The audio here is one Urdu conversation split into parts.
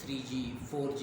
3G 4G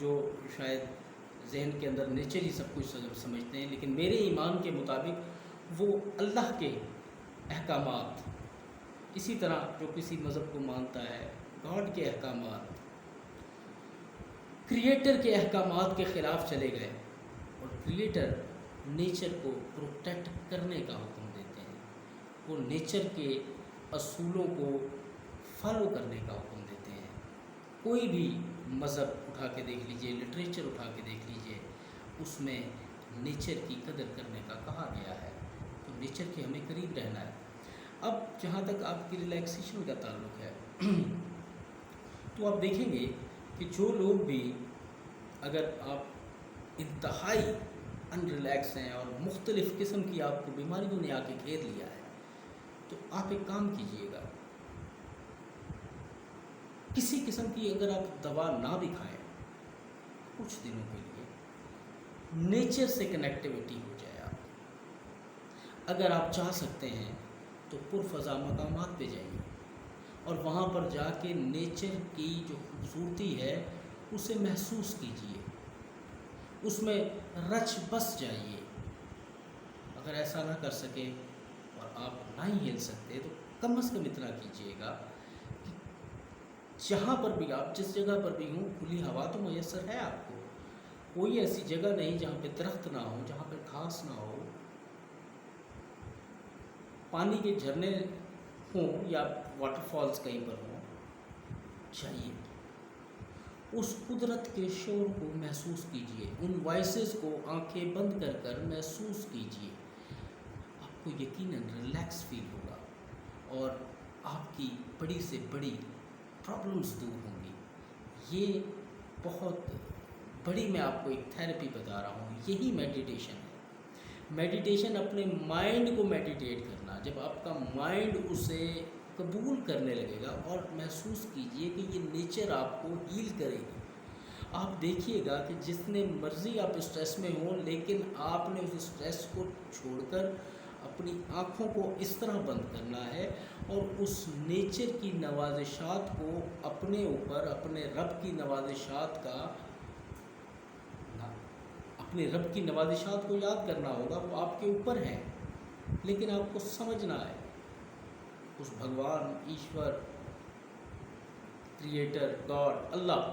جو شاید ذہن کے اندر نیچر ہی سب کچھ سمجھتے ہیں، لیکن میرے ایمان کے مطابق وہ اللہ کے احکامات، اسی طرح جو کسی مذہب کو مانتا ہے گاڈ کے احکامات، کریٹر کے احکامات کے خلاف چلے گئے، اور کریٹر نیچر کو پروٹیکٹ کرنے کا حکم دیتے ہیں، وہ نیچر کے اصولوں کو فالو کرنے کا حکم دیتے ہیں۔ کوئی بھی مذہب اٹھا کے دیکھ لیجئے، لٹریچر اٹھا کے دیکھ لیجئے، اس میں نیچر کی قدر کرنے کا کہا گیا ہے، تو نیچر کے ہمیں قریب رہنا ہے۔ اب جہاں تک آپ کی ریلیکسیشن کا تعلق ہے تو آپ دیکھیں گے کہ جو لوگ بھی، اگر آپ انتہائی ان ریلیکس ہیں اور مختلف قسم کی آپ کو بیماریوں نے آ کے گھیر لیا ہے، تو آپ ایک کام کیجئے گا، کسی قسم کی اگر آپ دوا نہ بھی کھائیں کچھ دنوں کے لیے، نیچر سے کنیکٹیوٹی ہو جائے آپ۔ اگر آپ چاہ سکتے ہیں تو پرفضا مقامات پہ جائیے اور وہاں پر جا کے نیچر کی جو خوبصورتی ہے اسے محسوس کیجئے، اس میں رچ بس جائیے۔ اگر ایسا نہ کر سکے اور آپ نہ ہی ہل سکتے تو کم از کم اتنا کیجئے گا کہ جہاں پر بھی آپ، جس جگہ پر بھی ہوں، کھلی ہوا تو میسر ہے آپ کو، کوئی ایسی جگہ نہیں جہاں پہ درخت نہ ہو، جہاں پہ گھاس نہ ہو، پانی کے جھرنے ہوں یا واٹر فالز کہیں پر ہوں، چاہیے اس قدرت کے شور کو محسوس کیجئے، ان وائسز کو آنکھیں بند کر کر محسوس کیجئے، آپ کو یقیناً ریلیکس فیل ہوگا اور آپ کی بڑی سے بڑی پرابلمز دور ہوں گی۔ یہ بہت بڑی، میں آپ کو ایک تھیراپی بتا رہا ہوں، یہی میڈیٹیشن ہے۔ میڈیٹیشن اپنے مائنڈ کو میڈیٹیٹ کرنا، جب آپ کا مائنڈ اسے قبول کرنے لگے گا، اور محسوس کیجئے کہ یہ نیچر آپ کو ہیل کرے گی۔ آپ دیکھیے گا کہ جتنے مرضی آپ اسٹریس میں ہوں، لیکن آپ نے اس اسٹریس کو چھوڑ کر اپنی آنکھوں کو اس طرح بند کرنا ہے اور اس نیچر کی نوازشات کو اپنے اوپر، اپنے رب کی نوازشات کا، اپنے رب کی نوازشات کو یاد کرنا ہوگا۔ وہ آپ کے اوپر ہیں، لیکن آپ کو سمجھنا ہے اس بھگوان، ایشور، کریٹر، گاڈ، اللہ،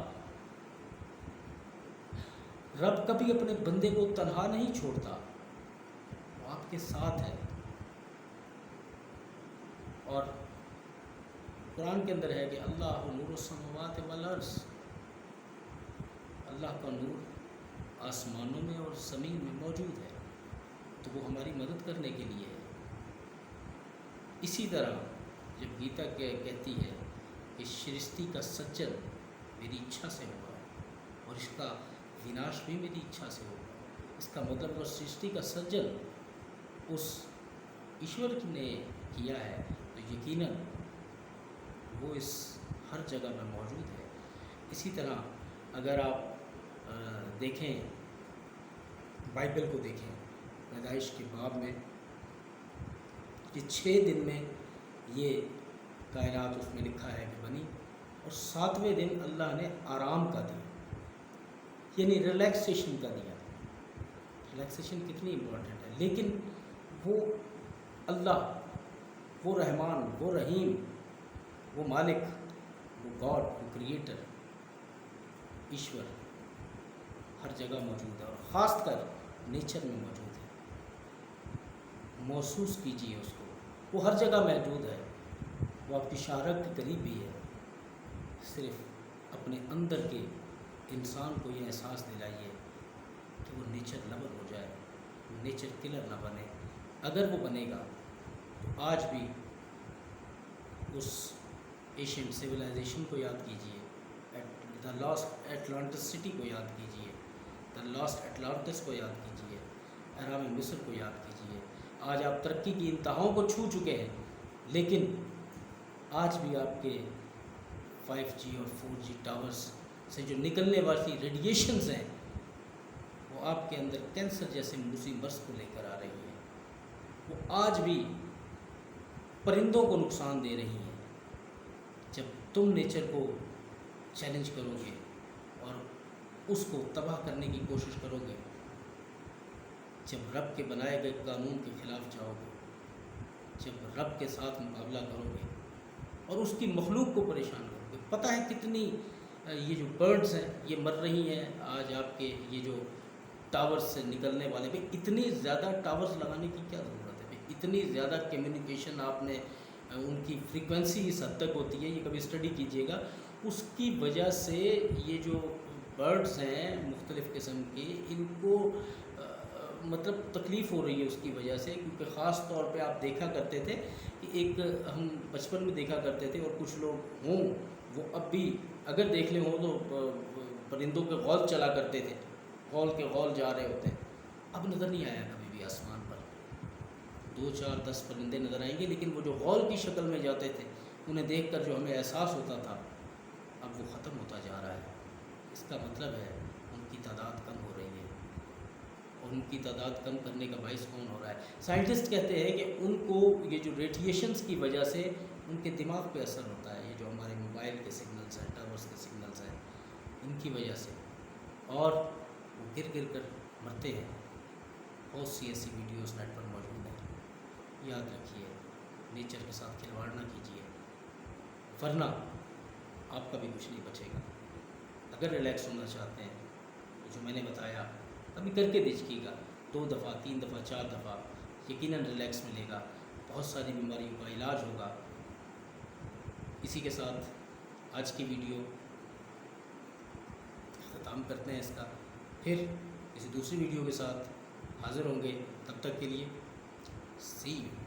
رب کبھی اپنے بندے کو تنہا نہیں چھوڑتا، وہ آپ کے ساتھ ہے۔ اور قرآن کے اندر ہے کہ اللہ نور السماوات والارض، اللہ کا نور آسمانوں میں اور زمین میں موجود ہے، تو وہ ہماری مدد کرنے کے لیے ہے۔ اسی طرح جب گیتا کہتی ہے کہ سرشٹی کا سجن میری اچھا سے ہوگا اور اس کا وناش بھی میری اچھا سے ہوگا، اس کا مطلب وہ سرشٹی کا سجن اس ایشور نے کیا ہے، تو یقیناً وہ اس ہر جگہ میں موجود ہے۔ اسی طرح اگر آپ دیکھیں، بائبل کو دیکھیں، پیدائش کے باب میں کہ 6 دن میں یہ کائنات اس میں لکھا ہے کہ بنی، اور 7ویں دن اللہ نے آرام کا دیا، یعنی ریلیکسیشن کا دیا۔ ریلیکسیشن کتنی امپورٹنٹ ہے، لیکن وہ اللہ، وہ رحمان، وہ رحیم، وہ مالک، وہ گاڈ، وہ کریٹر، ایشور ہر جگہ موجود ہے، اور خاص کر نیچر میں موجود ہے۔ محسوس کیجیے اس کو، وہ ہر جگہ موجود ہے، وہ آپ کی شاہراہ کے قریب بھی ہے۔ صرف اپنے اندر کے انسان کو یہ احساس دلائیے کہ وہ نیچر لور ہو جائے، نیچر کلر نہ بنے۔ اگر وہ بنے گا تو آج بھی اس ایشین سویلائزیشن کو یاد کیجیے، دا لاسٹ ایٹلانٹس سٹی کو یاد کیجیے، دا لاسٹ اٹلانٹس کو یاد کیجیے، اہرام مصر کو یاد کیجیے۔ آج آپ ترقی کی انتہاؤں کو چھو چکے ہیں، لیکن آج بھی آپ کے 5G اور 4G ٹاورز سے جو نکلنے والی ریڈیشنز ہیں، وہ آپ کے اندر کینسر جیسے موذی مرض کو لے کر آ رہی ہیں، وہ آج بھی پرندوں کو نقصان دے رہی ہیں۔ جب تم نیچر کو چیلنج کرو گے اور اس کو تباہ کرنے کی کوشش کرو گے، جب رب کے بنائے گئے قانون کے خلاف جاؤ گے، جب رب کے ساتھ مقابلہ کرو گے اور اس کی مخلوق کو پریشان کرو گے۔ پتہ ہے کتنی یہ جو برڈز ہیں یہ مر رہی ہیں آج، آپ کے یہ جو ٹاورز سے نکلنے والے بھی، اتنی زیادہ ٹاورز لگانے کی کیا ضرورت ہے بھائی؟ اتنی زیادہ کمیونیکیشن آپ نے، ان کی فریکوینسی اس حد تک ہوتی ہے، یہ کبھی اسٹڈی کیجئے گا، اس کی وجہ سے یہ جو برڈز ہیں مختلف قسم کے، ان کو مطلب تکلیف ہو رہی ہے اس کی وجہ سے، کیونکہ خاص طور پہ آپ دیکھا کرتے تھے کہ ایک ہم بچپن میں دیکھا کرتے تھے، اور کچھ لوگ ہوں وہ اب بھی اگر دیکھ لیں ہوں تو پرندوں کے غول چلا کرتے تھے، غول کے غول جا رہے ہوتے ہیں، اب نظر نہیں آیا کبھی بھی آسمان پر۔ 2 4 10 پرندے نظر آئیں گے، لیکن وہ جو غول کی شکل میں جاتے تھے انہیں دیکھ کر جو ہمیں احساس ہوتا تھا، اب وہ ختم ہوتا جا رہا ہے۔ اس کا مطلب ہے ان کی تعداد کم ہو رہی ہے، اور ان کی تعداد کم کرنے کا باعث کون ہو رہا ہے؟ سائنٹسٹ کہتے ہیں کہ ان کو یہ جو ریڈیشنز کی وجہ سے ان کے دماغ پہ اثر ہوتا ہے، یہ جو ہمارے موبائل کے سگنلز ہیں، ٹاورز کے سگنلز ہیں، ان کی وجہ سے، اور وہ گر گر کر مرتے ہیں۔ بہت سی ایسی ویڈیوز نیٹ پر موجود ہیں۔ یاد رکھیے، نیچر کے ساتھ کھلواڑ نہ کیجیے، ورنہ آپ کا بھی کچھ نہیں بچے گا۔ اگر ریلیکس ہونا چاہتے ہیں تو جو میں نے بتایا ابھی کر کے دیکھیے گا، 2 دفعہ 3 دفعہ 4 دفعہ، یقیناً ریلیکس ملے گا، بہت ساری بیماریوں کا علاج ہوگا۔ اسی کے ساتھ آج کی ویڈیو ختم کرتے ہیں اس کا، پھر کسی دوسری ویڈیو کے ساتھ حاضر ہوں گے، تب تک کے لیے سی یو۔